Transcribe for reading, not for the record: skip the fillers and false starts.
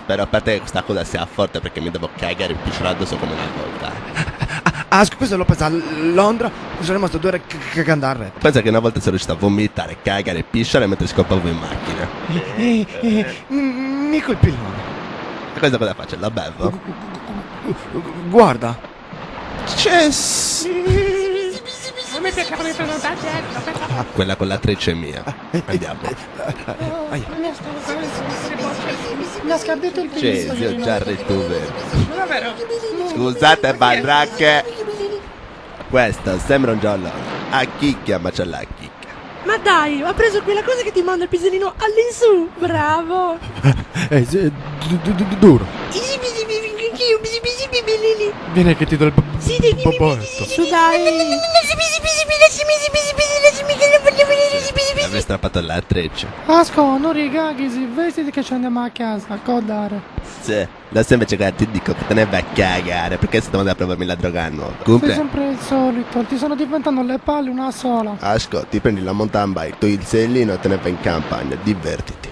Spero a parte che questa cosa sia forte perché mi devo cagare il pisciare addosso come una volta. Questo l'ho pensato a Londra, sono rimasto 2 ore cagando a retto. Pensa che una volta sono riuscito a vomitare, cagare e pisciare mentre scoppavo in macchina. Mi colpì il nome. E questa cosa faccio? La bevo? Guarda. Quella con l'attrice è mia. Andiamo. Mi ha scardito il Cioè, zio Giarri, tu vero. Davvero? Scusate baracche. Questo sembra un giallo. A chicchia, ma c'è la chicchia. Ma dai, ho preso quella cosa che ti manda il pisolino all'insù. Bravo. Duro. Vieni che ti do il bobetto. Su dai. Mi avrei strappato l'attrice. Asco, non rigaghi, vestiti che ci andiamo a casa, a codare. Sì, adesso invece che ti dico che te ne vai a cagare. Perché stiamo andando a provarmi la droga nuova? Sei Comunque, sempre il solito, ti sono diventando le palle una sola. Asco, ti prendi la mountain bike, togli il sellino e te ne vai in campagna, divertiti.